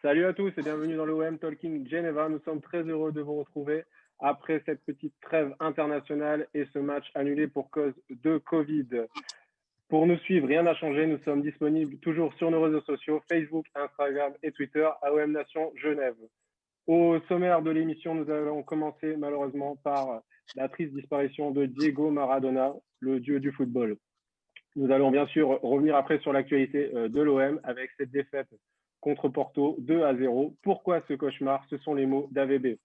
Salut à tous et bienvenue dans l'OM Talking Geneva. Nous sommes très heureux de vous retrouver après cette petite trêve internationale et ce match annulé pour cause de Covid. Pour nous suivre, rien n'a changé. Nous sommes disponibles toujours sur nos réseaux sociaux, Facebook, Instagram et Twitter, AOM Nation Genève. Au sommaire de l'émission, nous allons commencer malheureusement par la triste disparition de Diego Maradona, le dieu du football. Nous allons bien sûr revenir après sur l'actualité de l'OM avec cette défaite contre Porto 2-0. Pourquoi ce cauchemar? Ce sont les mots d'AVB.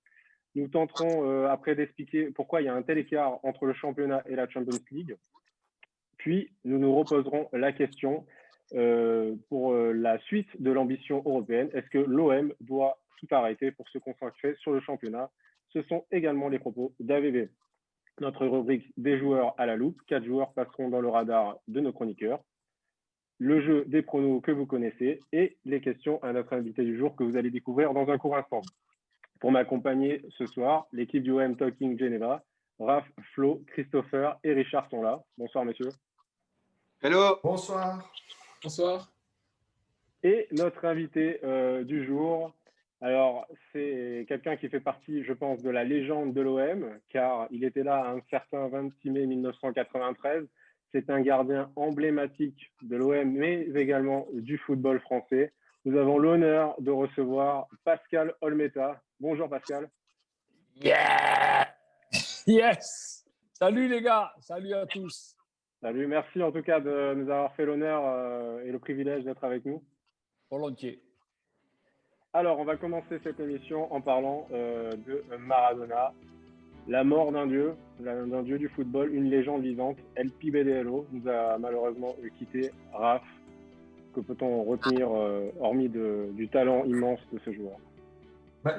Nous tenterons après d'expliquer pourquoi il y a un tel écart entre le championnat et la Champions League. Puis, nous nous reposerons la question pour la suite de l'ambition européenne. Est-ce que l'OM doit tout arrêter pour se concentrer sur le championnat? Ce sont également les propos d'AVB. Notre rubrique des joueurs à la loupe. 4 joueurs passeront dans le radar de nos chroniqueurs. Le jeu des pronos que vous connaissez et les questions à notre invité du jour que vous allez découvrir dans un court instant. Pour m'accompagner ce soir, l'équipe du OM Talking Geneva, Raph, Flo, Christopher et Richard sont là. Bonsoir messieurs. Hello. Bonsoir. Bonsoir. Et notre invité du jour, alors c'est quelqu'un qui fait partie, je pense, de la légende de l'OM, car il était là un certain 26 mai 1993. C'est un gardien emblématique de l'OM, mais également du football français. Nous avons l'honneur de recevoir Pascal Olmeta. Bonjour Pascal. Yeah! Yes! Salut les gars, salut à tous. Salut, merci en tout cas de nous avoir fait l'honneur et le privilège d'être avec nous. Volontiers. Alors, on va commencer cette émission en parlant de Maradona, la mort d'un dieu du football, une légende vivante. El Pibedelo nous a malheureusement quitté. Raph, que peut-on retenir hormis du talent immense de ce joueur?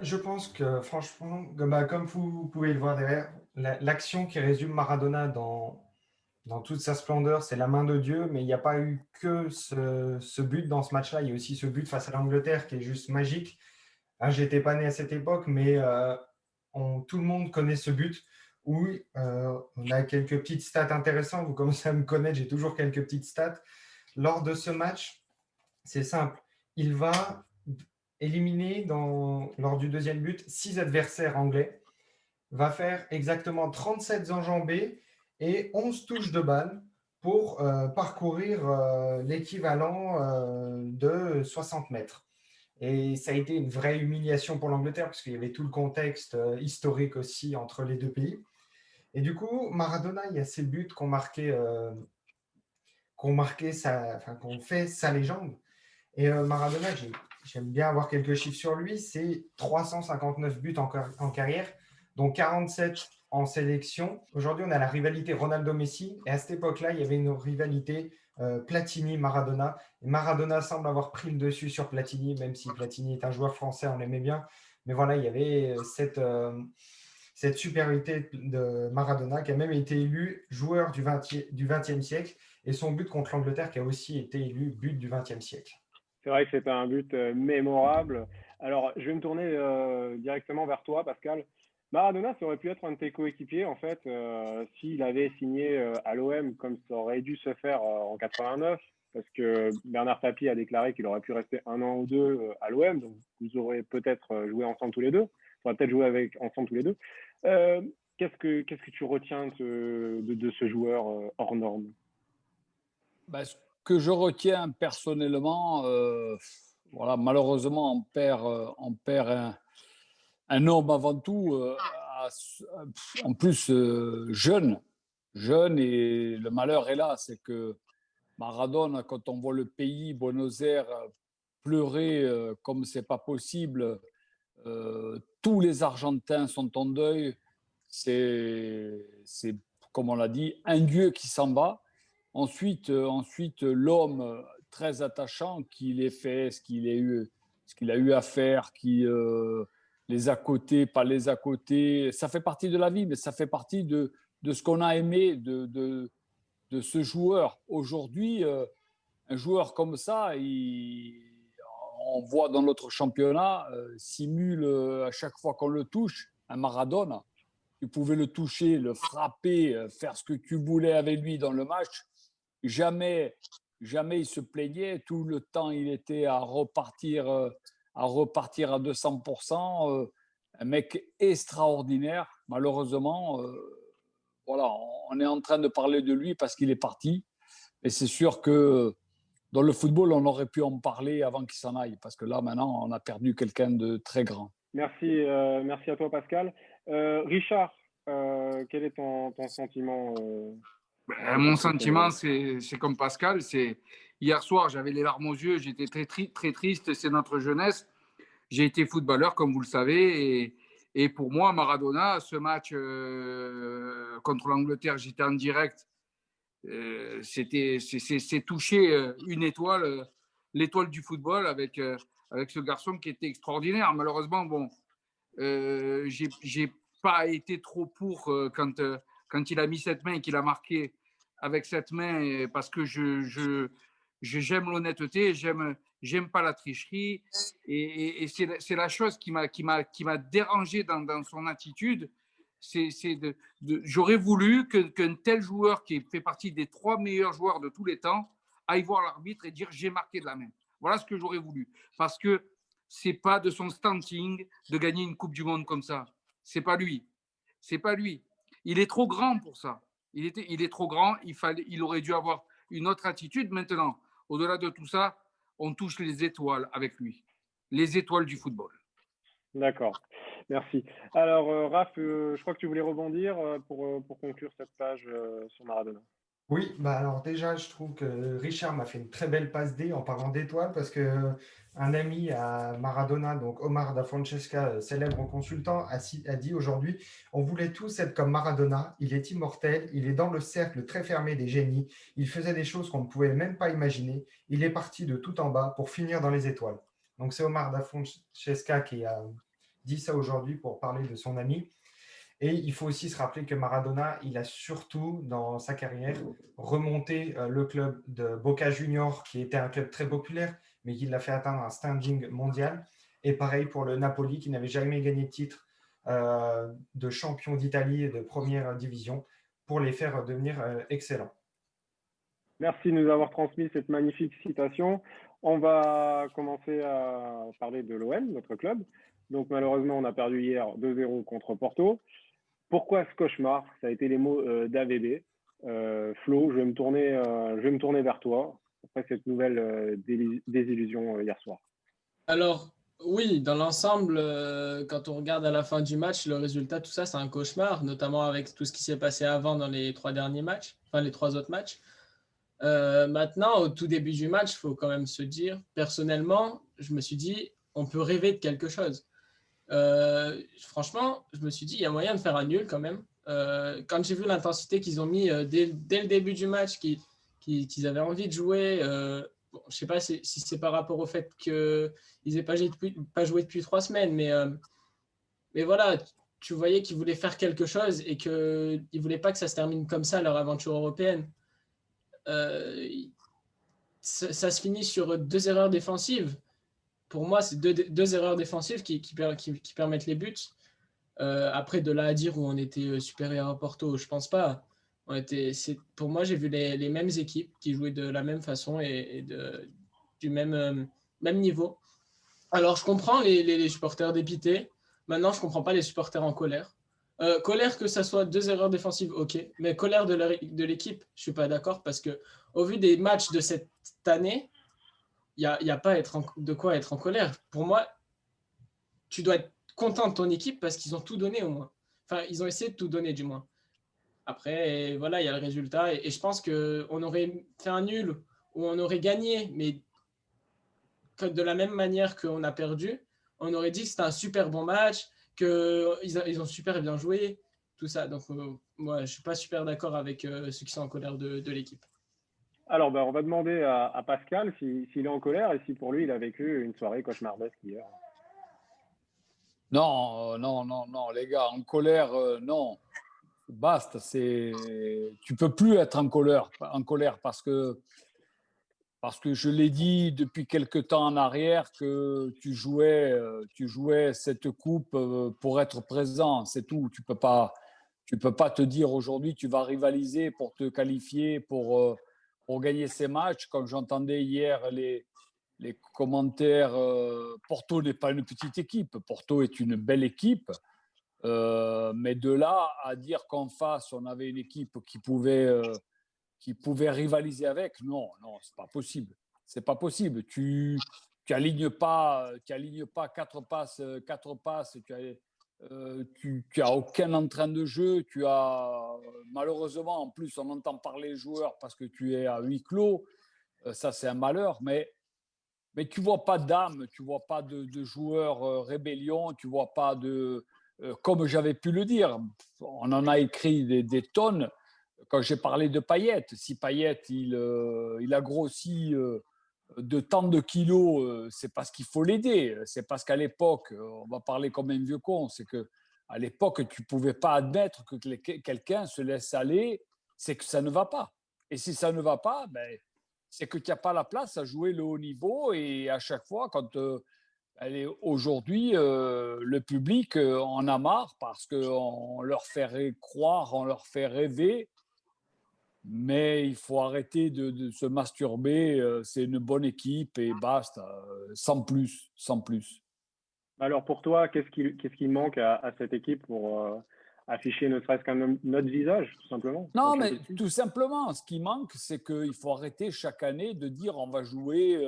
Je pense que franchement, comme vous pouvez le voir derrière, l'action qui résume Maradona dans toute sa splendeur, c'est la main de Dieu, mais il n'y a pas eu que ce but dans ce match-là. Il y a aussi ce but face à l'Angleterre qui est juste magique. Je n'étais pas né à cette époque, mais tout le monde connaît ce but. Oui, on a quelques petites stats intéressantes. Vous commencez à me connaître, j'ai toujours quelques petites stats. Lors de ce match, c'est simple. Il va éliminer lors du deuxième but 6 adversaires anglais, va faire exactement 37 enjambées et 11 touches de balle pour parcourir l'équivalent de 60 mètres. Et ça a été une vraie humiliation pour l'Angleterre parce qu'il y avait tout le contexte historique aussi entre les deux pays. Et du coup, Maradona, il y a ces buts qu'on fait sa légende. Et Maradona, j'aime bien avoir quelques chiffres sur lui. C'est 359 buts en carrière, dont 47 en sélection. Aujourd'hui, on a la rivalité Ronaldo-Messi. Et à cette époque-là, il y avait une rivalité Platini-Maradona. Et Maradona semble avoir pris le dessus sur Platini, même si Platini est un joueur français, on l'aimait bien. Mais voilà, il y avait cette supériorité de Maradona qui a même été élu joueur du XXe siècle. Et son but contre l'Angleterre qui a aussi été élu but du XXe siècle. C'est vrai que c'était un but mémorable. Alors, je vais me tourner directement vers toi, Pascal. Maradona, ça aurait pu être un de tes coéquipiers, en fait, s'il avait signé à l'OM comme ça aurait dû se faire en 89, parce que Bernard Tapie a déclaré qu'il aurait pu rester un an ou deux à l'OM, donc vous aurez peut-être joué ensemble tous les deux. On va peut-être jouer ensemble tous les deux. Qu'est-ce que tu retiens de ce joueur hors norme? Ce que je retiens personnellement, voilà, malheureusement, on perd un homme avant tout, en plus jeune, et le malheur est là, c'est que Maradona, quand on voit le pays, Buenos Aires, pleurer comme c'est pas possible, tous les Argentins sont en deuil, c'est comme on l'a dit, un dieu qui s'en va. Ensuite, l'homme très attachant qu'il ait fait, ce qu'il a eu à faire, les à côté, pas les à côté, ça fait partie de la vie, mais ça fait partie de ce qu'on a aimé de ce joueur. Aujourd'hui, un joueur comme ça, on voit dans notre championnat, simule à chaque fois qu'on le touche, un Maradona. Tu pouvais le toucher, le frapper, faire ce que tu voulais avec lui dans le match. Jamais il se plaignait. Tout le temps, il était à repartir à repartir à 200%. Un mec extraordinaire. Malheureusement, voilà, on est en train de parler de lui parce qu'il est parti. Et c'est sûr que dans le football, on aurait pu en parler avant qu'il s'en aille. Parce que là, maintenant, on a perdu quelqu'un de très grand. Merci, merci à toi, Pascal. Richard, quel est ton sentiment Mon sentiment, c'est comme Pascal. Hier soir, j'avais les larmes aux yeux. J'étais très triste. C'est notre jeunesse. J'ai été footballeur, comme vous le savez. Et pour moi, Maradona, ce match contre l'Angleterre, j'étais en direct. C'est toucher une étoile, l'étoile du football avec ce garçon qui était extraordinaire. Malheureusement, bon, j'ai pas été trop pour quand il a mis cette main et qu'il a marqué avec cette main parce que j'aime l'honnêteté, j'aime pas la tricherie et c'est la chose qui m'a dérangé dans son attitude. J'aurais voulu qu'un tel joueur qui fait partie des 3 meilleurs joueurs de tous les temps aille voir l'arbitre et dire j'ai marqué de la main. Voilà ce que j'aurais voulu. Parce que c'est pas de son standing de gagner une Coupe du Monde comme ça. C'est pas lui. C'est pas lui. Il est trop grand pour ça. Il est trop grand. Il aurait dû avoir une autre attitude. Maintenant, au-delà de tout ça, on touche les étoiles avec lui. Les étoiles du football. D'accord. Merci. Alors, Raph, je crois que tu voulais rebondir pour conclure cette page sur Maradona. Oui, bah alors déjà, je trouve que Richard m'a fait une très belle passe D en parlant d'étoiles parce que un ami à Maradona, donc Omar da Francesca, célèbre consultant, a dit aujourd'hui, on voulait tous être comme Maradona, il est immortel, il est dans le cercle très fermé des génies, il faisait des choses qu'on ne pouvait même pas imaginer, il est parti de tout en bas pour finir dans les étoiles. Donc c'est Omar da Francesca qui a dit ça aujourd'hui pour parler de son ami. Et il faut aussi se rappeler que Maradona, il a surtout, dans sa carrière, remonté le club de Boca Juniors, qui était un club très populaire, mais qui l'a fait atteindre un standing mondial. Et pareil pour le Napoli, qui n'avait jamais gagné de titre de champion d'Italie et de première division, pour les faire devenir excellents. Merci de nous avoir transmis cette magnifique citation. On va commencer à parler de l'OM, notre club. Donc malheureusement, on a perdu hier 2-0 contre Porto. Pourquoi ce cauchemar? Ça a été les mots d'AVB. Flo, je vais me tourner vers toi après cette nouvelle désillusion hier soir. Alors, oui, dans l'ensemble, quand on regarde à la fin du match, le résultat, tout ça, c'est un cauchemar, notamment avec tout ce qui s'est passé avant dans les 3 derniers matchs, enfin les 3 autres matchs. Maintenant, au tout début du match, il faut quand même se dire, personnellement, je me suis dit, on peut rêver de quelque chose. Franchement, je me suis dit, il y a moyen de faire un nul quand même. Quand j'ai vu l'intensité qu'ils ont mis dès le début du match, qu'ils avaient envie de jouer, bon, je ne sais pas si c'est par rapport au fait qu'ils n'aient pas joué depuis 3 semaines, mais voilà, tu voyais qu'ils voulaient faire quelque chose et qu'ils ne voulaient pas que ça se termine comme ça, leur aventure européenne. Ça se finit sur 2 erreurs défensives. Pour moi, c'est deux erreurs défensives qui permettent les buts. Après, de là à dire où on était supérieur à Porto, je ne pense pas. Pour moi, j'ai vu les mêmes équipes qui jouaient de la même façon et du même niveau. Alors, je comprends les supporters dépités. Maintenant, je ne comprends pas les supporters en colère. Colère que ça soit 2 erreurs défensives, ok. Mais colère de l'équipe, je ne suis pas d'accord parce qu'au vu des matchs de cette année, il n'y a pas de quoi être en colère. Pour moi, tu dois être content de ton équipe parce qu'ils ont tout donné au moins. Enfin, ils ont essayé de tout donner du moins. Après, voilà, il y a le résultat. Et je pense qu'on aurait fait un nul ou on aurait gagné, mais de la même manière qu'on a perdu, on aurait dit que c'était un super bon match, qu'ils ont super bien joué, tout ça. Donc, moi, je ne suis pas super d'accord avec ceux qui sont en colère de l'équipe. Alors, on va demander à Pascal s'il est en colère et si pour lui, il a vécu une soirée cauchemardesque hier. Non, les gars, en colère, non. Basta, tu peux plus être en colère parce que je l'ai dit depuis quelque temps en arrière que tu jouais cette coupe pour être présent, c'est tout. Tu peux pas te dire aujourd'hui tu vas rivaliser pour te qualifier pour gagner ces matchs. Comme j'entendais hier les commentaires. Porto n'est pas une petite équipe. Porto est une belle équipe. Mais de là à dire qu'en face, on avait une équipe qui pouvait rivaliser avec, non, c'est pas possible. C'est pas possible. Tu alignes pas, quatre passes, tu as aucun entrain de jeu. Tu as malheureusement, en plus, on entend parler les joueurs parce que tu es à huis clos. Ça, c'est un malheur. Mais tu vois pas d'âme, tu vois pas de joueurs rébellion, tu vois pas de comme j'avais pu le dire. On en a écrit des tonnes. Quand j'ai parlé de Payet, si Payet il a grossi de tant de kilos, c'est parce qu'il faut l'aider. C'est parce qu'à l'époque, on va parler comme un vieux con, c'est que à l'époque, tu ne pouvais pas admettre que quelqu'un se laisse aller, c'est que ça ne va pas. Et si ça ne va pas, ben, c'est que tu n'as pas la place à jouer le haut niveau. Et à chaque fois, quand aujourd'hui, le public en a marre parce qu'on leur fait croire, on leur fait rêver. Mais il faut arrêter de se masturber. C'est une bonne équipe et basta, sans plus, sans plus. Alors pour toi, qu'est-ce qui manque à cette équipe pour afficher ne serait-ce qu'un notre visage, tout simplement? Non, mais tout simplement, ce qui manque, c'est qu'il faut arrêter chaque année de dire on va jouer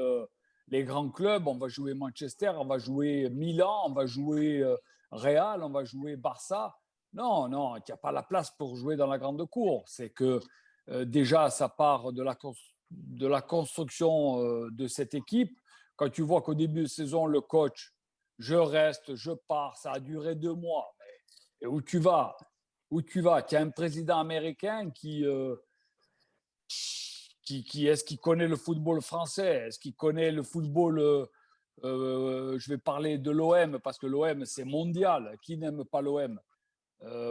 les grands clubs, on va jouer Manchester, on va jouer Milan, on va jouer Real, on va jouer Barça. Non, il n'y a pas la place pour jouer dans la grande cour. C'est que déjà, ça part de la construction de cette équipe. Quand tu vois qu'au début de saison, le coach, je reste, je pars, ça a duré 2 mois. Et où tu vas? Tu as un président américain qui est-ce qu'il connaît le football français? Est-ce qu'il connaît le football je vais parler de l'OM parce que l'OM, c'est mondial. Qui n'aime pas l'OM?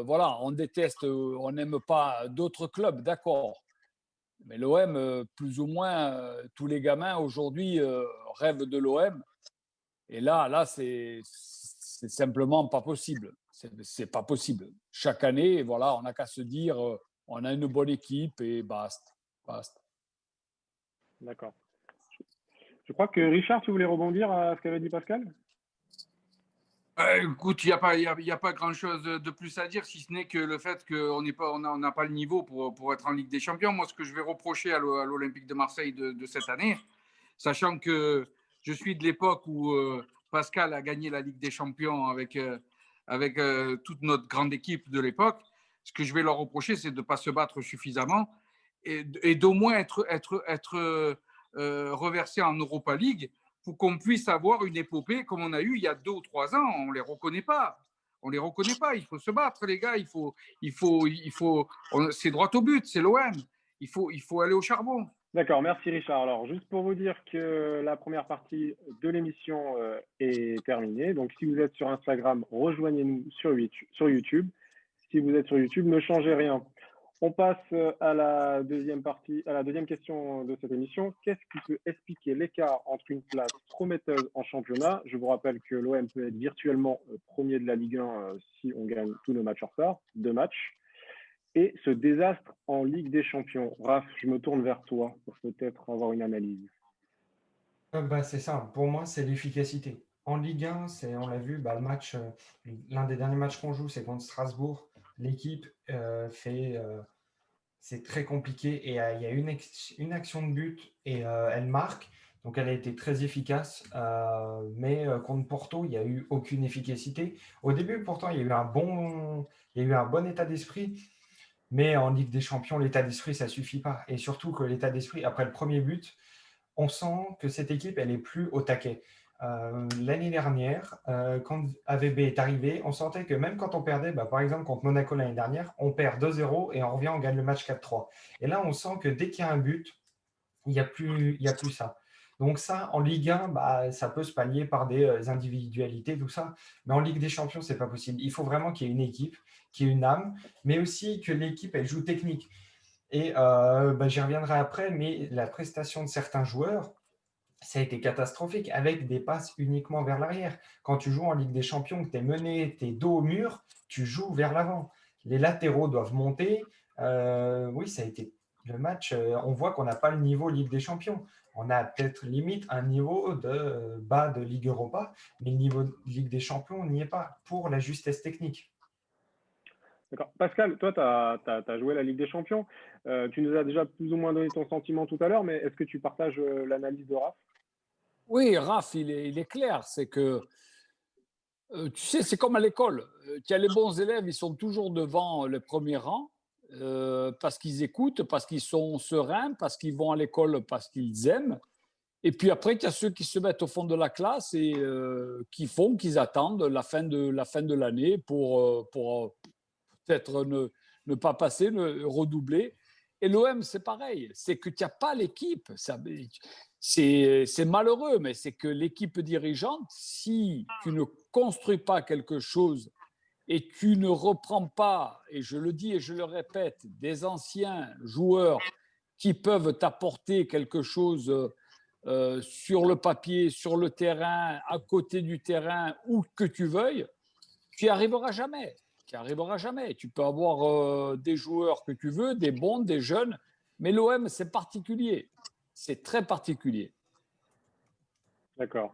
Voilà, on déteste, on n'aime pas d'autres clubs, d'accord. Mais l'OM, plus ou moins, tous les gamins aujourd'hui rêvent de l'OM. Et là, c'est simplement pas possible. C'est pas possible. Chaque année, voilà, on n'a qu'à se dire, on a une bonne équipe et basta. D'accord. Je crois que Richard, tu voulais rebondir à ce qu'avait dit Pascal? Écoute, il n'y a pas grand-chose de plus à dire, si ce n'est que le fait qu'on n'a pas le niveau pour être en Ligue des Champions. Moi, ce que je vais reprocher à l'Olympique de Marseille de cette année, sachant que je suis de l'époque où Pascal a gagné la Ligue des Champions avec toute notre grande équipe de l'époque, ce que je vais leur reprocher, c'est de ne pas se battre suffisamment et d'au moins être reversé en Europa League pour qu'on puisse avoir une épopée comme on a eu il y a 2 ou 3 ans. On ne les reconnaît pas. Il faut se battre, les gars. C'est droit au but, c'est l'OM. Il faut aller au charbon. D'accord, merci Richard. Alors, juste pour vous dire que la première partie de l'émission est terminée. Donc, si vous êtes sur Instagram, rejoignez-nous sur YouTube. Si vous êtes sur YouTube, ne changez rien. On passe à la deuxième question de cette émission. Qu'est-ce qui peut expliquer l'écart entre une place prometteuse en championnat? Je vous rappelle que l'OM peut être virtuellement premier de la Ligue 1 si on gagne tous nos matchs en retard, 2 matchs. Et ce désastre en Ligue des Champions. Raph, je me tourne vers toi pour peut-être avoir une analyse. C'est ça. Pour moi, c'est l'efficacité. En Ligue 1, on l'a vu, le match, l'un des derniers matchs qu'on joue, c'est contre Strasbourg. L'équipe c'est très compliqué et il y a une action de but et elle marque. Donc, elle a été très efficace. Mais contre Porto, il n'y a eu aucune efficacité. Au début, pourtant, il y a eu un bon état d'esprit. Mais en Ligue des Champions, l'état d'esprit, ça ne suffit pas. Et surtout que l'état d'esprit, après le premier but, on sent que cette équipe, elle est plus au taquet. L'année dernière, quand AVB est arrivé, on sentait que même quand on perdait, par exemple contre Monaco l'année dernière, on perd 2-0 et on revient, on gagne le match 4-3. Et là, on sent que dès qu'il y a un but, il n'y a plus ça. Donc ça, en Ligue 1, ça peut se pallier par des individualités, tout ça. Mais en Ligue des Champions, ce n'est pas possible. Il faut vraiment qu'il y ait une équipe, qu'il y ait une âme, mais aussi que l'équipe, elle joue technique. Et j'y reviendrai après, mais la prestation de certains joueurs, ça a été catastrophique, avec des passes uniquement vers l'arrière. Quand tu joues en Ligue des Champions, que tu es mené, tu es dos au mur, tu joues vers l'avant. Les latéraux doivent monter. Oui, ça a été le match, on voit qu'on n'a pas le niveau Ligue des Champions. On a peut-être limite un niveau de bas de Ligue Europa, mais le niveau de Ligue des Champions, on n'y est pas pour la justesse technique. D'accord. Pascal, toi, tu as joué la Ligue des Champions. Tu nous as déjà plus ou moins donné ton sentiment tout à l'heure, mais est-ce que tu partages l'analyse de Raph? Oui, Raph, il est clair. C'est que, tu sais, c'est comme à l'école. Tu as les bons élèves, ils sont toujours devant le premier rang parce qu'ils écoutent, parce qu'ils sont sereins, parce qu'ils vont à l'école, parce qu'ils aiment. Et puis après, il y a ceux qui se mettent au fond de la classe et qu'ils attendent la fin de l'année pour peut-être ne pas passer, redoubler. Et l'OM, c'est pareil. C'est que tu n'as pas l'équipe. C'est malheureux, mais c'est que l'équipe dirigeante, si tu ne construis pas quelque chose et tu ne reprends pas, et je le dis et je le répète, des anciens joueurs qui peuvent t'apporter quelque chose sur le papier, sur le terrain, à côté du terrain, où que tu veuilles, tu n'y arriveras jamais. Tu n'y arriveras jamais. Tu peux avoir des joueurs que tu veux, des bons, des jeunes, mais l'OM, c'est particulier. C'est très particulier. D'accord.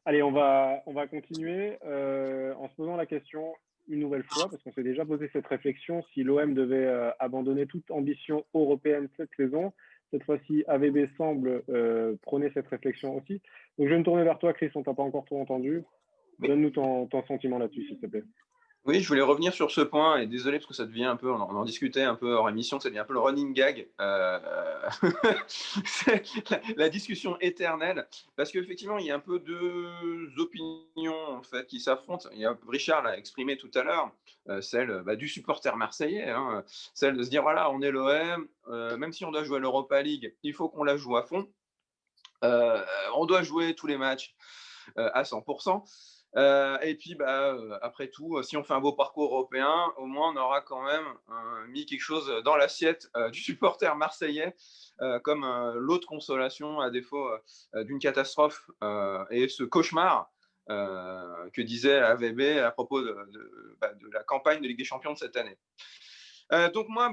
Allez, on va continuer en se posant la question une nouvelle fois, parce qu'on s'est déjà posé cette réflexion, si l'OM devait abandonner toute ambition européenne cette saison. Cette fois-ci, AVB semble prôner cette réflexion aussi. Donc, je vais me tourner vers toi, Chris, on t'a pas encore trop entendu. Oui. Donne-nous ton sentiment là-dessus, s'il te plaît. Oui, je voulais revenir sur ce point, et désolé parce que ça devient un peu, on en discutait un peu hors émission, ça devient un peu le running gag, c'est la discussion éternelle, parce qu'effectivement, il y a un peu deux opinions en fait, qui s'affrontent. Il y a, Richard l'a exprimé tout à l'heure, celle du supporter marseillais, hein, celle de se dire, voilà, on est l'OM, même si on doit jouer à l'Europa League, il faut qu'on la joue à fond, on doit jouer tous les matchs à 100%. Et puis, après tout, si on fait un beau parcours européen, au moins on aura quand même mis quelque chose dans l'assiette du supporter marseillais, comme l'autre consolation à défaut d'une catastrophe et ce cauchemar que disait AVB à propos de la campagne de Ligue des Champions de cette année. Donc moi,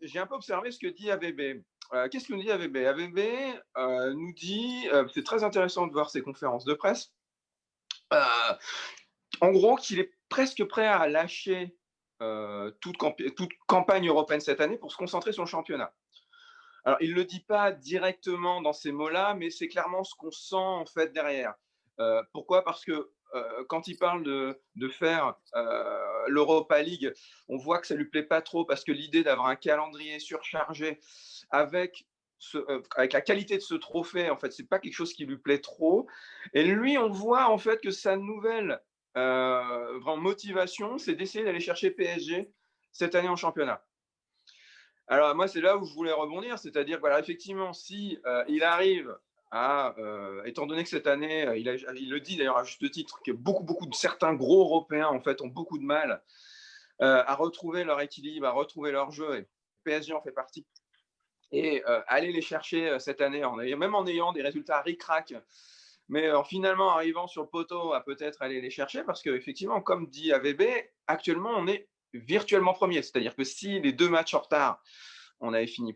j'ai un peu observé ce que dit AVB. Qu'est-ce que nous dit AVB? AVB nous dit, c'est très intéressant de voir ses conférences de presse, en gros, qu'il est presque prêt à lâcher toute campagne européenne cette année pour se concentrer sur le championnat. Alors, il ne le dit pas directement dans ces mots-là, mais c'est clairement ce qu'on sent en fait derrière. Pourquoi? Parce que quand il parle de faire l'Europa League, on voit que ça ne lui plaît pas trop parce que l'idée d'avoir un calendrier surchargé avec la qualité de ce trophée, en fait, c'est pas quelque chose qui lui plaît trop. Et lui, on voit en fait que sa nouvelle vraiment motivation, c'est d'essayer d'aller chercher PSG cette année en championnat. Alors moi, c'est là où je voulais rebondir, c'est-à-dire voilà, effectivement, si il arrive à, étant donné que cette année, il le dit d'ailleurs à juste titre, que beaucoup de certains gros Européens en fait ont beaucoup de mal à retrouver leur équilibre, à retrouver leur jeu, et PSG en fait partie. Et aller les chercher cette année, même en ayant des résultats ric-rac, mais finalement arrivant sur le poteau à peut-être aller les chercher, parce qu'effectivement, comme dit AVB, actuellement on est virtuellement premier. C'est-à-dire que si les 2 matchs en retard, on avait fini,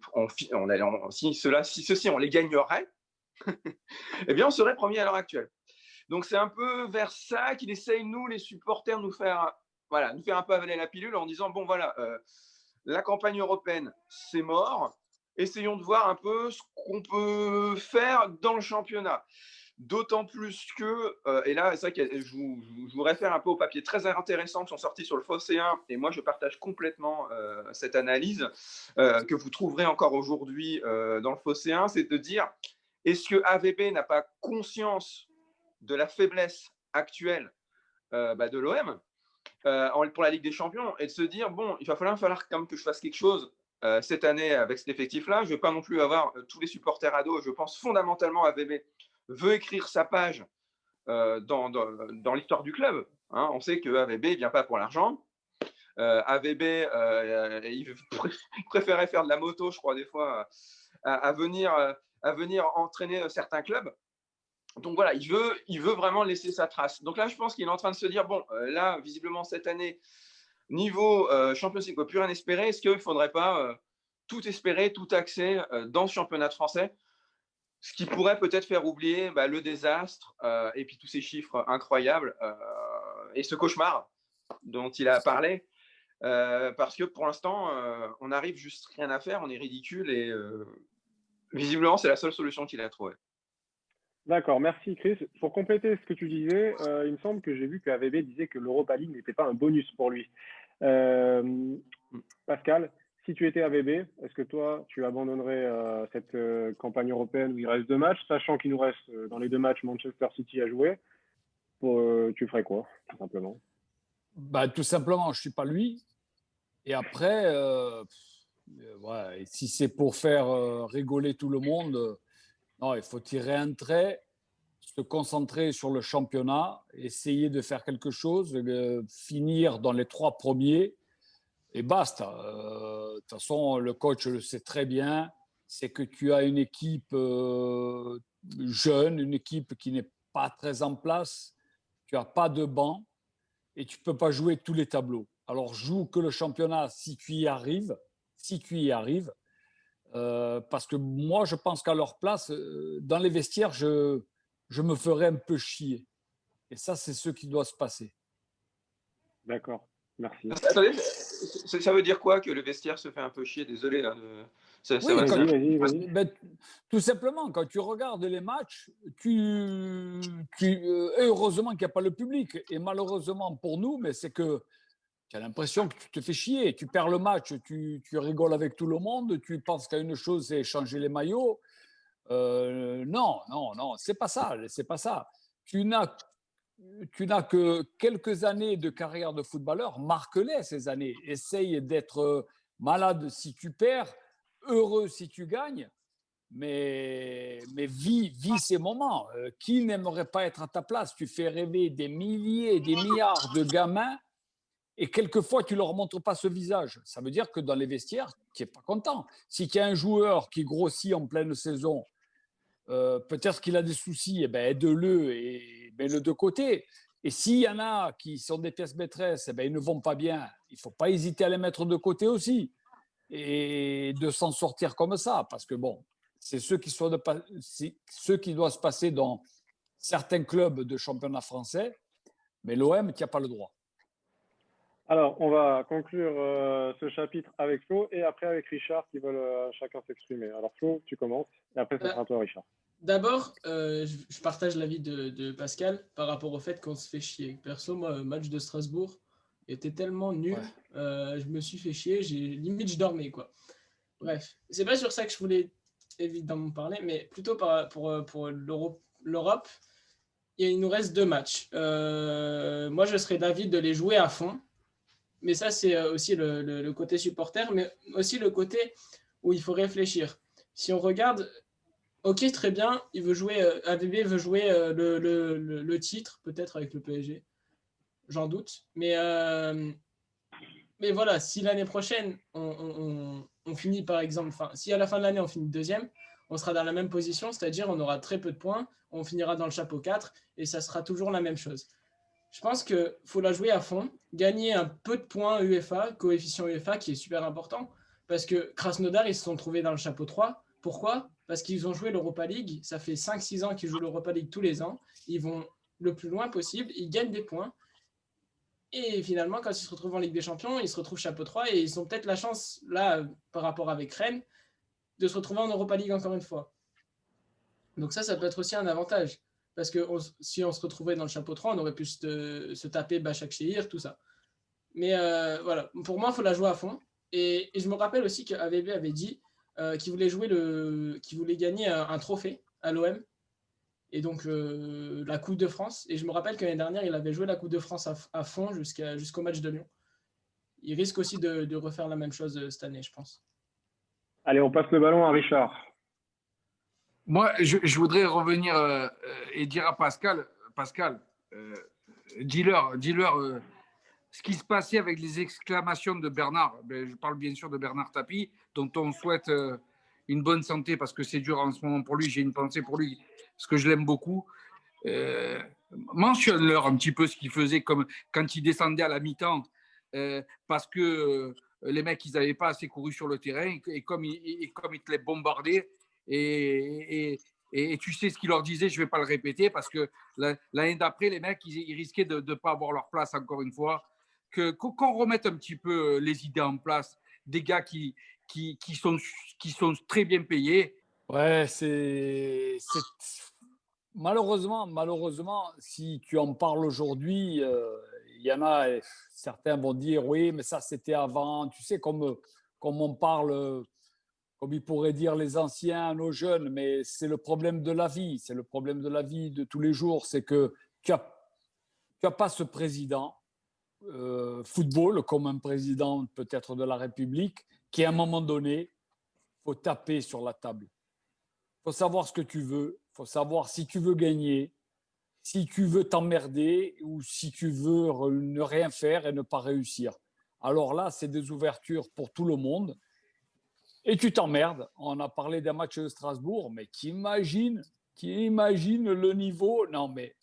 si ceux-ci on les gagnerait, eh bien on serait premier à l'heure actuelle. Donc c'est un peu vers ça qu'il essaye, nous les supporters, nous faire un peu avaler la pilule en disant, bon voilà, la campagne européenne, c'est mort. Essayons de voir un peu ce qu'on peut faire dans le championnat. D'autant plus que, et là, c'est vrai que je vous réfère un peu aux papiers très intéressants qui sont sortis sur le Phocéen, et moi je partage complètement cette analyse que vous trouverez encore aujourd'hui dans le Phocéen, c'est de dire, est-ce que AVB n'a pas conscience de la faiblesse actuelle de l'OM pour la Ligue des Champions, et de se dire, bon, il va falloir quand même que je fasse quelque chose cette année avec cet effectif-là. Je ne veux pas non plus avoir tous les supporters ados. Je pense fondamentalement AVB veut écrire sa page dans l'histoire du club. Hein. On sait que AVB ne vient pas pour l'argent. AVB, il préférait faire de la moto, je crois, des fois, à venir entraîner certains clubs. Donc voilà, il veut vraiment laisser sa trace. Donc là, je pense qu'il est en train de se dire, bon, là, visiblement, cette année, niveau Champions League, on ne peut plus rien espérer. Est-ce qu'il ne faudrait pas tout espérer, tout axer dans ce championnat français. Ce qui pourrait peut-être faire oublier le désastre et puis tous ces chiffres incroyables et ce cauchemar dont il a parlé. Parce que pour l'instant, on n'arrive juste rien à faire, on est ridicule et visiblement, c'est la seule solution qu'il a trouvée. D'accord, merci Chris. Pour compléter ce que tu disais, il me semble que j'ai vu que AVB disait que l'Europa League n'était pas un bonus pour lui. Pascal, si tu étais AVB, est-ce que toi, tu abandonnerais cette campagne européenne où il reste 2 matchs, sachant qu'il nous reste dans les 2 matchs Manchester City à jouer, tu ferais quoi, tout simplement? Tout simplement, je ne suis pas lui. Et après, ouais, si c'est pour faire rigoler tout le monde, non, il faut tirer un trait, se concentrer sur le championnat, essayer de faire quelque chose, finir dans les 3 premiers et basta. De toute façon, le coach le sait très bien, c'est que tu as une équipe jeune, une équipe qui n'est pas très en place, tu n'as pas de banc et tu ne peux pas jouer tous les tableaux. Alors, joue que le championnat si tu y arrives, parce que moi, je pense qu'à leur place, dans les vestiaires, je me ferais un peu chier. Et ça, c'est ce qui doit se passer. D'accord, merci. Attendez, ça veut dire quoi que le vestiaire se fait un peu chier? Désolé. Là, vas-y. Tout simplement, quand tu regardes les matchs, heureusement qu'il n'y a pas le public. Et malheureusement pour nous, mais c'est que tu as l'impression que tu te fais chier. Tu perds le match, tu rigoles avec tout le monde, tu penses qu'à une chose, c'est changer les maillots. Non, c'est pas ça. Tu n'as que quelques années de carrière de footballeur, marque-les ces années. Essaye d'être malade si tu perds, heureux si tu gagnes, mais vis ces moments. Qui n'aimerait pas être à ta place? Tu fais rêver des milliers, des milliards de gamins et quelquefois, tu ne leur montres pas ce visage. Ça veut dire que dans les vestiaires, tu n'es pas content. Si tu as un joueur qui grossit en pleine saison, peut-être qu'il a des soucis, aide-le et mets-le de côté. Et s'il y en a qui sont des pièces maîtresses, ils ne vont pas bien, il ne faut pas hésiter à les mettre de côté aussi et de s'en sortir comme ça. Parce que bon, c'est ce qui doit se passer dans certains clubs de championnat français, mais l'OM, tu n'as pas le droit. Alors, on va conclure ce chapitre avec Flo et après avec Richard qui veulent chacun s'exprimer. Alors Flo, tu commences et après ce sera toi Richard. D'abord, je partage l'avis de Pascal par rapport au fait qu'on se fait chier. Perso, moi, le match de Strasbourg était tellement nul, je me suis fait chier, limite je dormais quoi. Bref, c'est pas sur ça que je voulais évidemment parler, mais plutôt pour l'Europe, il nous reste 2 matchs. Moi, je serais d'avis de les jouer à fond. Mais ça, c'est aussi le côté supporter, mais aussi le côté où il faut réfléchir. Si on regarde, ok, très bien, AVB veut jouer le titre, peut-être avec le PSG, j'en doute. Mais voilà, si l'année prochaine, on finit par exemple, si à la fin de l'année, on finit 2e, on sera dans la même position, c'est-à-dire on aura très peu de points, on finira dans le chapeau 4 et ça sera toujours la même chose. Je pense qu'il faut la jouer à fond, gagner un peu de points UEFA, coefficient UEFA qui est super important, parce que Krasnodar, ils se sont trouvés dans le chapeau 3. Pourquoi? Parce qu'ils ont joué l'Europa League, ça fait 5-6 ans qu'ils jouent l'Europa League tous les ans, ils vont le plus loin possible, ils gagnent des points, et finalement, quand ils se retrouvent en Ligue des Champions, ils se retrouvent chapeau 3, et ils ont peut-être la chance, là, par rapport avec Rennes, de se retrouver en Europa League encore une fois. Donc ça peut être aussi un avantage. Parce que si on se retrouvait dans le chapeau 3, on aurait pu se taper Başakşehir, tout ça. Mais voilà, pour moi, il faut la jouer à fond. Et je me rappelle aussi qu'AVB avait dit qu'il voulait gagner un trophée à l'OM. Et donc la Coupe de France. Et je me rappelle que l'année dernière, il avait joué la Coupe de France à fond jusqu'au match de Lyon. Il risque aussi de refaire la même chose cette année, je pense. Allez, on passe le ballon à Richard. Moi, je voudrais revenir et dire à Pascal, dis-leur ce qui se passait avec les exclamations de Bernard. Je parle bien sûr de Bernard Tapie, dont on souhaite une bonne santé parce que c'est dur en ce moment pour lui. J'ai une pensée pour lui parce que je l'aime beaucoup. Mentionne-leur un petit peu ce qu'il faisait comme quand il descendait à la mi-temps parce que les mecs, ils n'avaient pas assez couru sur le terrain et comme ils te les bombardaient et tu sais ce qu'ils leur disaient, je ne vais pas le répéter parce que l'année d'après, les mecs, ils risquaient de ne pas avoir leur place encore une fois. Qu'on remette un petit peu les idées en place, des gars qui sont très bien payés. Ouais, malheureusement, si tu en parles aujourd'hui, il y en a, certains vont dire oui, mais ça c'était avant. Tu sais, comme on parle, comme ils pourraient dire les anciens, nos jeunes, mais c'est le problème de la vie. C'est le problème de la vie de tous les jours. C'est que tu as pas ce président football comme un président peut-être de la République qui, à un moment donné, faut taper sur la table. Il faut savoir ce que tu veux. Il faut savoir si tu veux gagner, si tu veux t'emmerder ou si tu veux ne rien faire et ne pas réussir. Alors là, c'est des ouvertures pour tout le monde. Et tu t'emmerdes. On a parlé d'un match de Strasbourg, mais qui imagine le niveau. Non, mais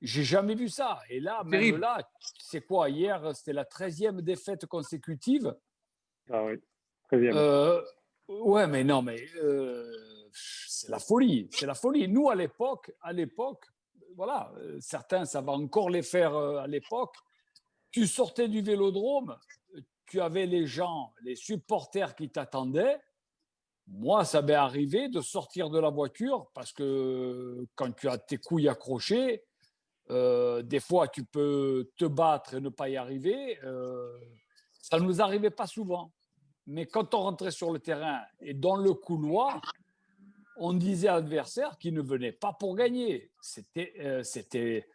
j'ai jamais vu ça. Et là, même Terrible. là, c'est quoi? Hier, c'était la 13e défaite consécutive. Ah oui, 13e. Ouais, mais non, mais c'est la folie. C'est la folie. Nous, à l'époque, voilà, certains, ça va encore les faire à l'époque. Tu sortais du vélodrome, tu avais les gens, les supporters qui t'attendaient. Moi, ça m'est arrivé de sortir de la voiture parce que quand tu as tes couilles accrochées, des fois, tu peux te battre et ne pas y arriver. Ça ne nous arrivait pas souvent. Mais quand on rentrait sur le terrain et dans le couloir, on disait à l'adversaire qu'il ne venait pas pour gagner. C'était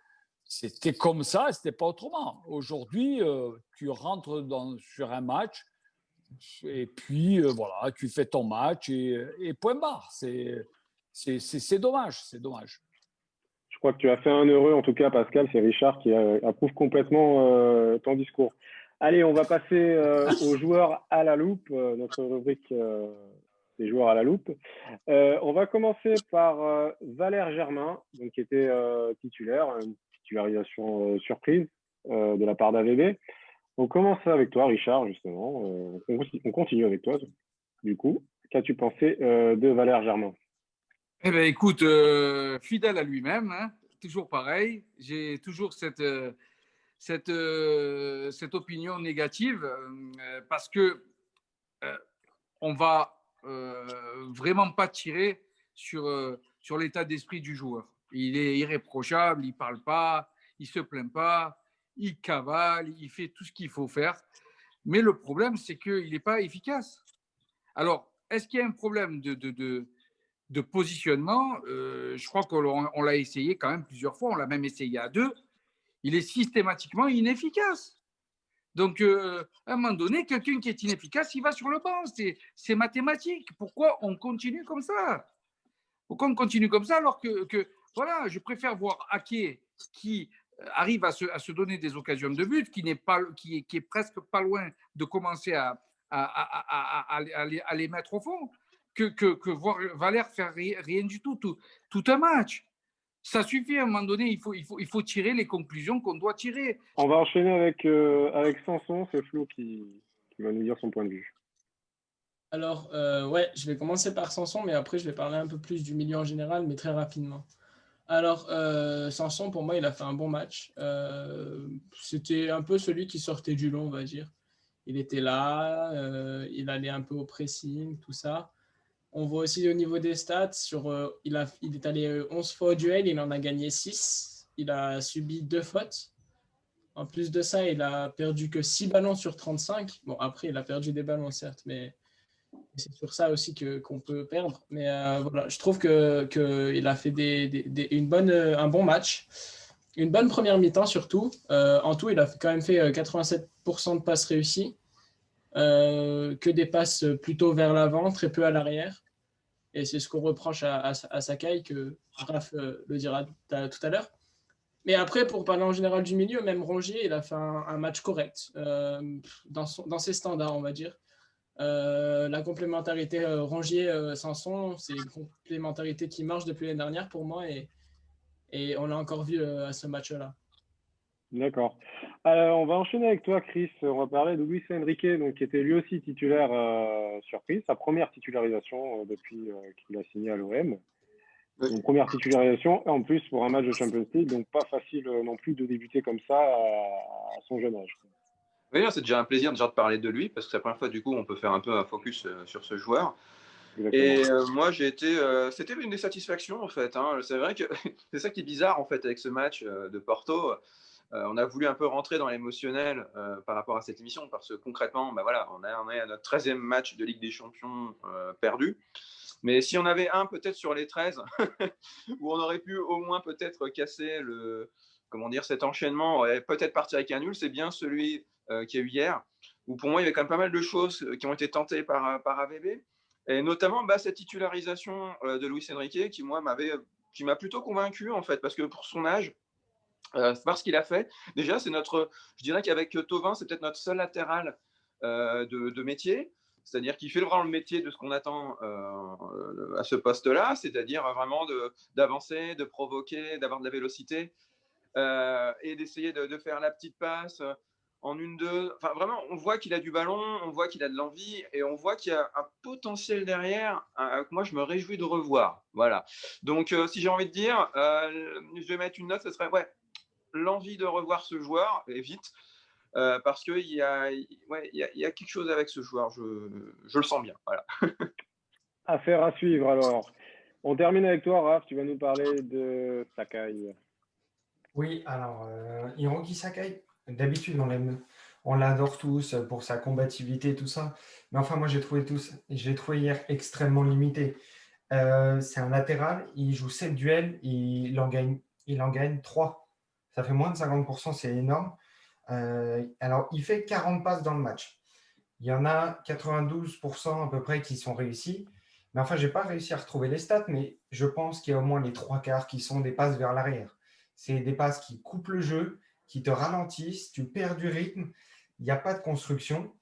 comme ça, c'était pas autrement. Aujourd'hui, tu rentres sur un match et puis voilà, tu fais ton match et point barre. C'est dommage, c'est dommage. Je crois que tu as fait un heureux, en tout cas, Pascal. C'est Richard qui approuve complètement ton discours. Allez, on va passer aux joueurs à la loupe, notre rubrique des joueurs à la loupe. On va commencer par Valère Germain, donc, qui était titulaire, une titularisation surprise de la part d'AVB. On commence avec toi, Richard, justement. On continue avec toi, du coup. Qu'as-tu pensé de Valère Germain? Eh bien, écoute, fidèle à lui-même, hein, toujours pareil. J'ai toujours cette opinion négative parce que on va vraiment pas tirer sur l'état d'esprit du joueur. Il est irréprochable, il parle pas, il se plaint pas, il cavale, il fait tout ce qu'il faut faire. Mais le problème, c'est qu'il n'est pas efficace. Alors, est-ce qu'il y a un problème de positionnement? Je crois qu'on l'a essayé quand même plusieurs fois, on l'a même essayé à deux. Il est systématiquement inefficace. Donc, à un moment donné, quelqu'un qui est inefficace, il va sur le banc. C'est mathématique. Pourquoi on continue comme ça? Pourquoi on continue comme ça alors que voilà, je préfère voir Ake qui arrive à se donner des occasions de but, qui est presque pas loin de commencer à les mettre au fond, que voir Valère faire rien du tout un match. Ça suffit à un moment donné, il faut tirer les conclusions qu'on doit tirer. On va enchaîner avec Sanson, c'est Flo qui va nous dire son point de vue. Alors, ouais, je vais commencer par Sanson, mais après, je vais parler un peu plus du milieu en général, mais très rapidement. Alors, Sanson, pour moi, il a fait un bon match. C'était un peu celui qui sortait du lot, on va dire. Il était là, il allait un peu au pressing, tout ça. On voit aussi au niveau des stats, il est allé 11 fois au duel, il en a gagné 6. Il a subi 2 fautes. En plus de ça, il a perdu que 6 ballons sur 35. Bon, après, il a perdu des ballons, certes, mais c'est sur ça aussi qu'on peut perdre. Mais voilà, je trouve qu'il a fait un bon match. Une bonne première mi-temps surtout. En tout, il a quand même fait 87% de passes réussies. Que des passes plutôt vers l'avant, très peu à l'arrière. Et c'est ce qu'on reproche à Sakai, que Raph le dira tout à l'heure. Mais après, pour parler en général du milieu, même Rongier, il a fait un match correct dans ses standards, on va dire. La complémentarité Rongier-Sanson, c'est une complémentarité qui marche depuis l'année dernière pour moi et on l'a encore vu à ce match-là. D'accord. On va enchaîner avec toi, Chris. On va parler de Luis Enrique, donc, qui était lui aussi titulaire surprise, sa première titularisation depuis qu'il a signé à l'OM. Oui. Donc, première titularisation, et en plus pour un match de Champions League, donc pas facile non plus de débuter comme ça à son jeune âge. Oui, c'est déjà un plaisir déjà de parler de lui, parce que c'est la première fois, du coup, on peut faire un peu un focus sur ce joueur. Exactement. Et moi, c'était une des satisfactions, en fait. Hein. C'est vrai que c'est ça qui est bizarre, en fait, avec ce match de Porto. On a voulu un peu rentrer dans l'émotionnel par rapport à cette émission, parce que concrètement, bah voilà, on est à notre 13e match de Ligue des Champions perdu. Mais si on avait un peut-être sur les 13, où on aurait pu au moins peut-être casser cet enchaînement, et peut-être partir avec un nul, c'est bien celui qu'il y a eu hier, où pour moi, il y avait quand même pas mal de choses qui ont été tentées par AVB. Et notamment cette titularisation de Luis Enrique qui m'a plutôt convaincu, en fait, parce que pour son âge, par ce qu'il a fait, déjà je dirais qu'avec Thauvin, c'est peut-être notre seul latéral de métier, c'est-à-dire qu'il fait vraiment le métier de ce qu'on attend à ce poste-là, c'est-à-dire vraiment d'avancer, de provoquer, d'avoir de la vélocité et d'essayer de faire la petite passe en 1-2. Enfin, vraiment, on voit qu'il a du ballon, on voit qu'il a de l'envie et on voit qu'il y a un potentiel derrière que moi, je me réjouis de revoir. Voilà. Donc, si j'ai envie de dire, je vais mettre une note, ce serait l'envie de revoir ce joueur, et vite, parce qu'il y a quelque chose avec ce joueur, je le sens bien. Voilà. Affaire à suivre alors. On termine avec toi, Raph, tu vas nous parler de Sakai. Oui, alors, Hiroki Sakai, d'habitude, on l'adore tous pour sa combativité et tout ça. Mais enfin, moi, j'ai trouvé hier extrêmement limité. C'est un latéral, il joue 7 duels, il en gagne 3. Ça fait moins de 50%, c'est énorme. Alors, il fait 40 passes dans le match. Il y en a 92% à peu près qui sont réussis. Mais enfin, je n'ai pas réussi à retrouver les stats, mais je pense qu'il y a au moins les 3/4 qui sont des passes vers l'arrière. C'est des passes qui coupent le jeu, qui te ralentissent, tu perds du rythme, il n'y a pas de construction.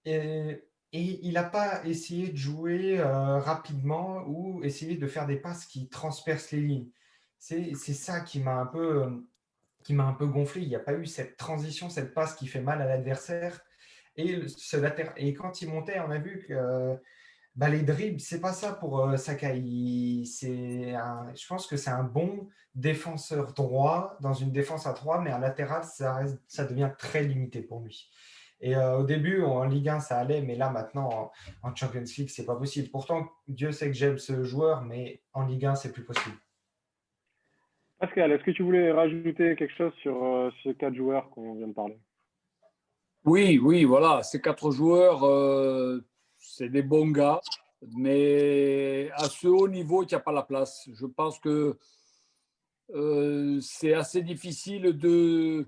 Et il n'a pas essayé de jouer rapidement ou essayer de faire des passes qui transpercent les lignes. C'est ça qui m'a un peu gonflé. Il n'y a pas eu cette transition, cette passe qui fait mal à l'adversaire. Et quand il montait, on a vu que les dribbles, c'est pas ça pour Sakai. Je pense que c'est un bon défenseur droit dans une défense à 3, mais un latéral, ça devient très limité pour lui. Et au début, en Ligue 1, ça allait, mais là, maintenant, en Champions League, c'est pas possible. Pourtant, Dieu sait que j'aime ce joueur, mais en Ligue 1, c'est plus possible. Pascal, est-ce que tu voulais rajouter quelque chose sur ces 4 joueurs qu'on vient de parler? Oui, voilà, ces 4 joueurs, c'est des bons gars, mais à ce haut niveau, il n'y a pas la place. Je pense que c'est assez difficile de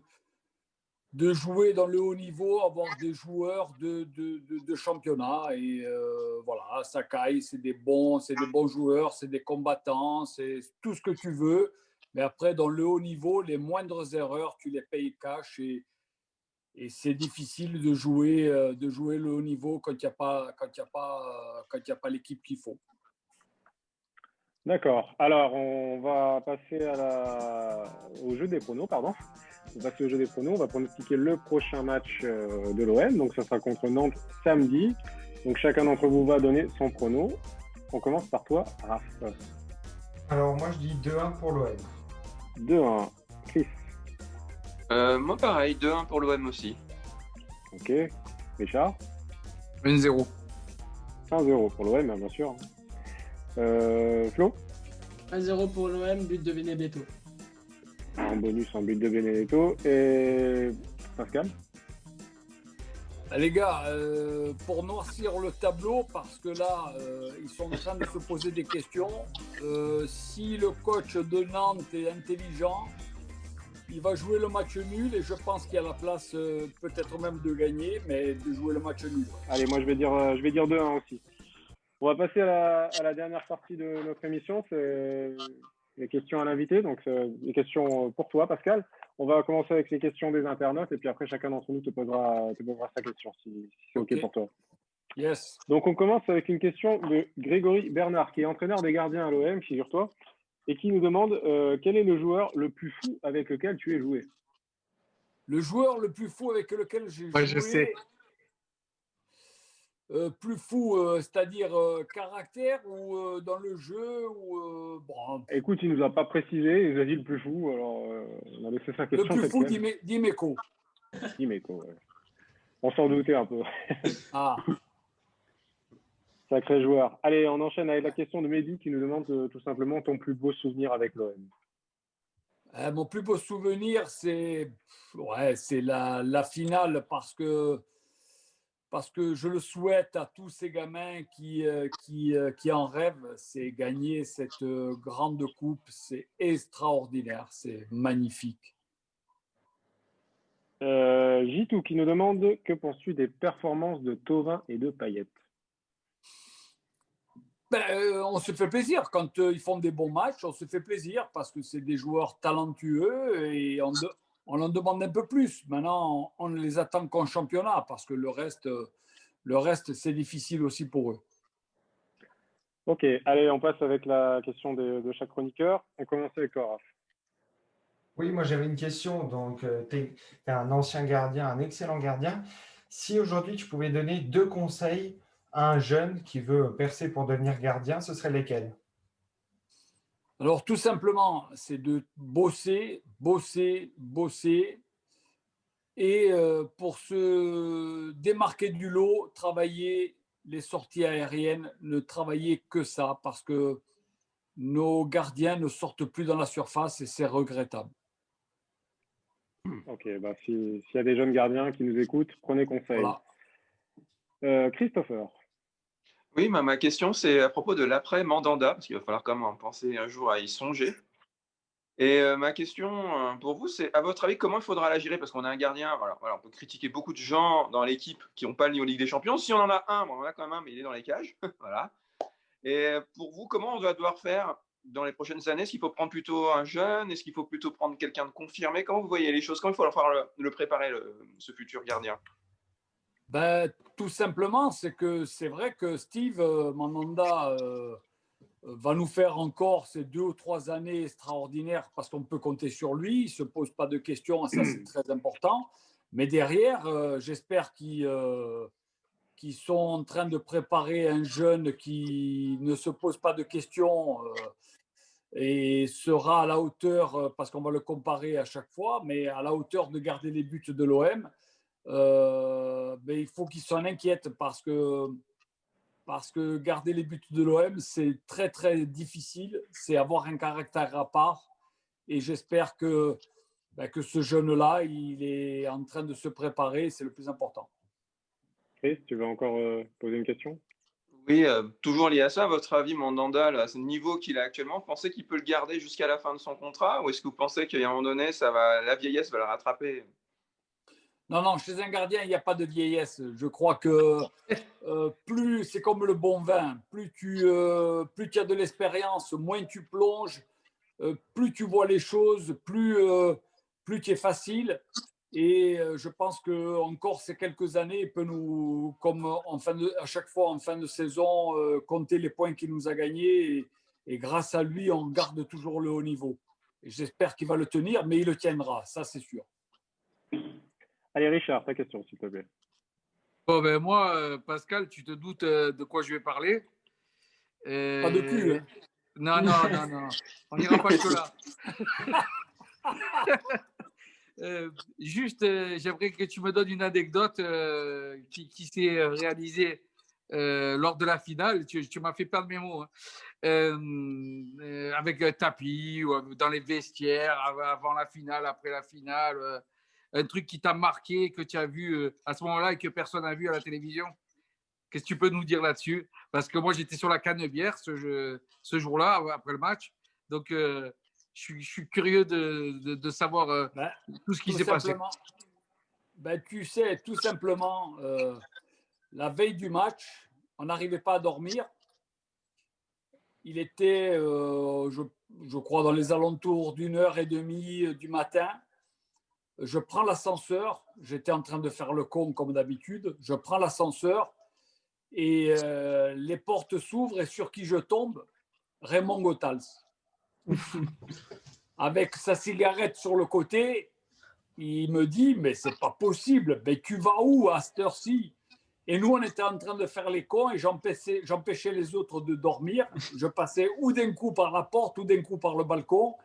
jouer dans le haut niveau, avoir des joueurs de championnat. Et voilà, Sakai, c'est des bons joueurs, c'est des combattants, c'est tout ce que tu veux. Mais après, dans le haut niveau, les moindres erreurs, tu les payes cash et c'est difficile de jouer le haut niveau quand il n'y a pas l'équipe qu'il faut. D'accord. Alors, on va passer au jeu des pronos, pardon. On va passer au jeu des pronos. On va pronostiquer le prochain match de l'OM. Donc, ça sera contre Nantes samedi. Donc, chacun d'entre vous va donner son prono. On commence par toi, Raph. Alors, moi, je dis 2-1 pour l'OM. 2-1. Chris. Moi, pareil, 2-1 pour l'OM aussi. Ok. Richard. 1-0. 1-0 pour l'OM, bien sûr. Flo. 1-0 pour l'OM, but de Benedetto. En bonus, en but de Benedetto. Et Pascal. Les gars, pour noircir le tableau, parce que là, ils sont en train de se poser des questions. Si le coach de Nantes est intelligent, il va jouer le match nul et je pense qu'il y a la place peut-être même de gagner, mais de jouer le match nul. Allez, moi je vais dire 2-1 aussi. On va passer à la dernière partie de notre émission, c'est les questions à l'invité, donc les questions pour toi, Pascal. On va commencer avec les questions des internautes et puis après chacun d'entre nous te posera sa question si c'est OK pour toi. Yes. Donc on commence avec une question de Grégory Bernard qui est entraîneur des gardiens à l'OM, figure-toi, et qui nous demande quel est le joueur le plus fou avec lequel tu es joué? Le joueur le plus fou avec lequel j'ai joué. Je sais. Plus fou, c'est-à-dire caractère ou dans le jeu ou bon. Écoute, il nous a pas précisé, il nous a dit le plus fou, alors on a laissé sa question. Le plus fou, quelle. Dimeco. Dimeco, ouais. On s'en doutait un peu. Ah. Sacré joueur. Allez, on enchaîne avec la question de Mehdi qui nous demande tout simplement ton plus beau souvenir avec l'OM. Mon plus beau souvenir, c'est la finale parce que je le souhaite à tous ces gamins qui en rêvent, c'est gagner cette grande coupe. C'est extraordinaire, c'est magnifique. Jitou qui nous demande que penses-tu des performances de Thauvin et de Payet? On se fait plaisir quand ils font des bons matchs, on se fait plaisir parce que c'est des joueurs talentueux et on en demande un peu plus. Maintenant, on les attend qu'en championnat parce que le reste, c'est difficile aussi pour eux. Ok, allez, on passe avec la question de chaque chroniqueur. On commence avec toi, Raph. Oui, moi j'avais une question. Donc, tu es un ancien gardien, un excellent gardien. Si aujourd'hui tu pouvais donner 2 conseils à un jeune qui veut percer pour devenir gardien, ce seraient lesquels? Alors, tout simplement, c'est de bosser, bosser, bosser. Et pour se démarquer du lot, travailler les sorties aériennes, ne travailler que ça, parce que nos gardiens ne sortent plus dans la surface et c'est regrettable. Ok, bah s'il y a des jeunes gardiens qui nous écoutent, prenez conseil. Voilà. Christopher. Oui, ma question, c'est à propos de l'après-Mandanda, parce qu'il va falloir quand même penser un jour à y songer. Et ma question pour vous, c'est à votre avis, comment il faudra la gérer? Parce qu'on a un gardien, voilà, on peut critiquer beaucoup de gens dans l'équipe qui n'ont pas le niveau Ligue des Champions. Si on en a un, bon, on en a quand même un, mais il est dans les cages. Voilà. Et pour vous, comment on va devoir faire dans les prochaines années? Est-ce qu'il faut prendre plutôt un jeune? Est-ce qu'il faut plutôt prendre quelqu'un de confirmé? Comment vous voyez les choses? Comment il faut falloir le préparer, ce futur gardien? Tout simplement, c'est vrai que Steve Mandanda va nous faire encore ces 2 ou 3 années extraordinaires parce qu'on peut compter sur lui. Il ne se pose pas de questions, ça c'est très important. Mais derrière, j'espère qu'ils sont en train de préparer un jeune qui ne se pose pas de questions et sera à la hauteur, parce qu'on va le comparer à chaque fois, mais à la hauteur de garder les buts de l'OM. Mais il faut qu'il s'en inquiète parce que garder les buts de l'OM, c'est très, très difficile. C'est avoir un caractère à part. Et j'espère que ce jeune-là, il est en train de se préparer. C'est le plus important. Chris, tu veux encore poser une question? Oui, toujours lié à ça, à votre avis, Mandanda, là, ce niveau qu'il a actuellement, vous pensez qu'il peut le garder jusqu'à la fin de son contrat? Ou est-ce que vous pensez qu'à un moment donné, la vieillesse va le rattraper? Non, chez un gardien, il n'y a pas de vieillesse. Je crois que plus c'est comme le bon vin, plus tu as de l'expérience, moins tu plonges, plus tu vois les choses, plus tu es facile. Et je pense que encore ces quelques années, il peut nous, comme à chaque fois en fin de saison, compter les points qu'il nous a gagnés. Et grâce à lui, on garde toujours le haut niveau. Et j'espère qu'il va le tenir, mais il le tiendra, ça c'est sûr. Allez, Richard, ta question, s'il te plaît. Bon, moi, Pascal, tu te doutes de quoi je vais parler. Pas de cul, hein. Non. On n'ira pas jusque-là. Juste, j'aimerais que tu me donnes une anecdote qui s'est réalisée lors de la finale. Tu m'as fait perdre mes mots. Avec tapis, ou dans les vestiaires, avant la finale, après la finale. Un truc qui t'a marqué, que tu as vu à ce moment-là et que personne n'a vu à la télévision. Qu'est-ce que tu peux nous dire là-dessus? Parce que moi, j'étais sur la Canebière ce jour-là, après le match. Donc, je suis curieux de savoir tout ce qui s'est passé. Tu sais, tout simplement, la veille du match, on n'arrivait pas à dormir. Il était, je crois, dans les alentours d'1h30 du matin. Je prends l'ascenseur. J'étais en train de faire le con comme d'habitude. Je prends l'ascenseur et les portes s'ouvrent et sur qui je tombe? Raymond Goethals. Avec sa cigarette sur le côté, il me dit, mais c'est pas possible, mais tu vas où à cette heure-ci? Et nous, on était en train de faire les cons et j'empêchais les autres de dormir. Je passais ou d'un coup par la porte ou d'un coup par le balcon,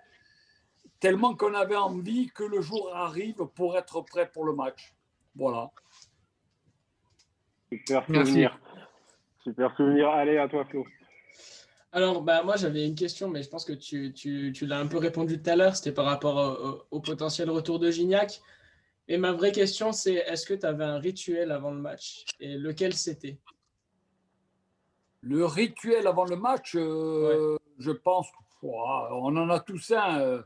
tellement qu'on avait envie que le jour arrive pour être prêt pour le match. Voilà. Super Merci. souvenir. Super souvenir. Allez, à toi, Flo. Alors, bah, moi, j'avais une question, mais je pense que tu l'as un peu répondu tout à l'heure. C'était par rapport au potentiel retour de Gignac. Et ma vraie question, c'est est-ce que tu avais un rituel avant le match? Et lequel c'était? Le rituel avant le match, je pense, on en a tous un.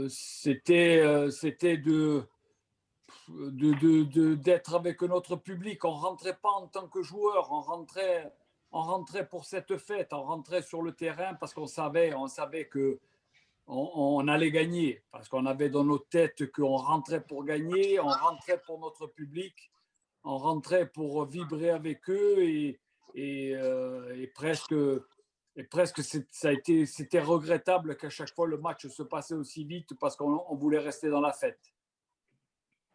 C'était d'être avec notre public. On ne rentrait pas en tant que joueur, on rentrait pour cette fête, on rentrait sur le terrain parce qu'on savait que on allait gagner, parce qu'on avait dans nos têtes qu'on rentrait pour gagner, on rentrait pour notre public, on rentrait pour vibrer avec eux et presque c'était regrettable qu'à chaque fois le match se passait aussi vite parce qu'on voulait rester dans la fête.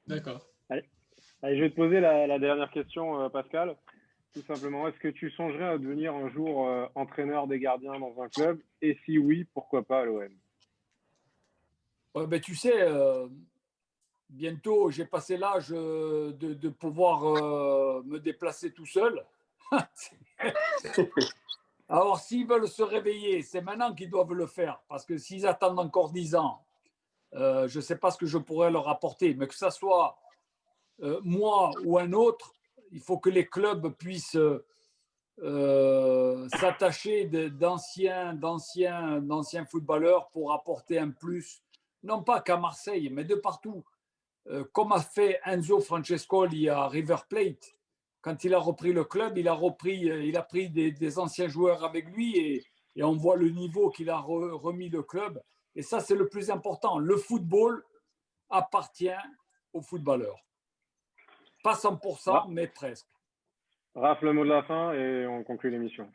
D'accord. Allez, je vais te poser la dernière question, Pascal. Tout simplement, est-ce que tu songerais à devenir un jour entraîneur des gardiens dans un club? Et si oui, pourquoi pas à l'OM? Ouais, ben, tu sais, bientôt j'ai passé l'âge de pouvoir me déplacer tout seul. Alors, s'ils veulent se réveiller, c'est maintenant qu'ils doivent le faire. Parce que s'ils attendent encore 10 ans, je ne sais pas ce que je pourrais leur apporter. Mais que ce soit moi ou un autre, il faut que les clubs puissent s'attacher d'anciens footballeurs pour apporter un plus, non pas qu'à Marseille, mais de partout. Comme a fait Enzo Francescoli à River Plate. Quand il a repris le club, il a pris des anciens joueurs avec lui et on voit le niveau qu'il a remis le club. Et ça, c'est le plus important. Le football appartient aux footballeurs. Pas 100%, mais presque. Raph, le mot de la fin et on conclut l'émission.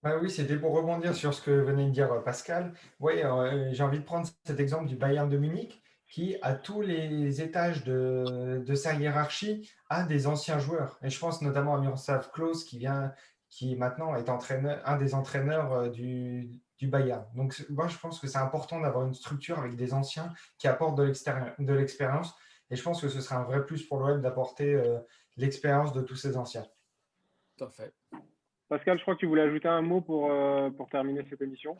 Oui, c'était pour rebondir sur ce que venait de dire Pascal. Oui, j'ai envie de prendre cet exemple du Bayern de Munich qui, à tous les étages de sa hiérarchie, a des anciens joueurs. Et je pense notamment à Miroslav Klose qui maintenant est un des entraîneurs du Bayern. Donc moi, je pense que c'est important d'avoir une structure avec des anciens qui apportent de l'expérience. Et je pense que ce serait un vrai plus pour l'OM d'apporter l'expérience de tous ces anciens. Tout à fait. Pascal, je crois que tu voulais ajouter un mot pour terminer cette émission.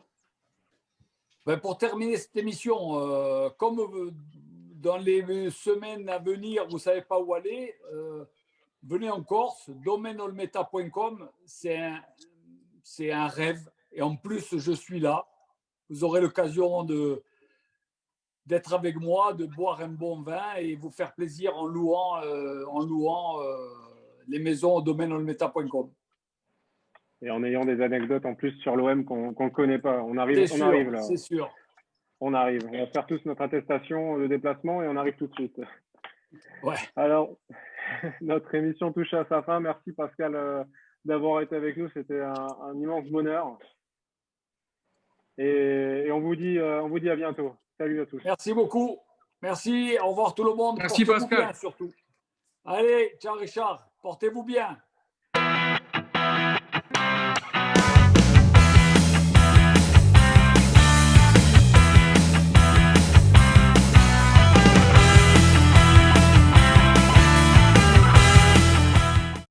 Ben, pour terminer cette émission, comme dans les semaines à venir, vous ne savez pas où aller, venez en Corse, domainolmeta.com, c'est un rêve. Et en plus, je suis là. Vous aurez l'occasion d'être avec moi, de boire un bon vin et vous faire plaisir en louant les maisons au domainolmeta.com. Et en ayant des anecdotes en plus sur l'OM qu'on ne connaît pas. On arrive là. C'est sûr. On arrive. On va faire tous notre attestation de déplacement et on arrive tout de suite. Ouais. Alors, notre émission touche à sa fin. Merci Pascal d'avoir été avec nous. C'était un immense bonheur. Et on vous dit à bientôt. Salut à tous. Merci beaucoup. Merci. Au revoir tout le monde. Merci Portez-vous Pascal. bien surtout. Allez, ciao Richard. Portez-vous bien.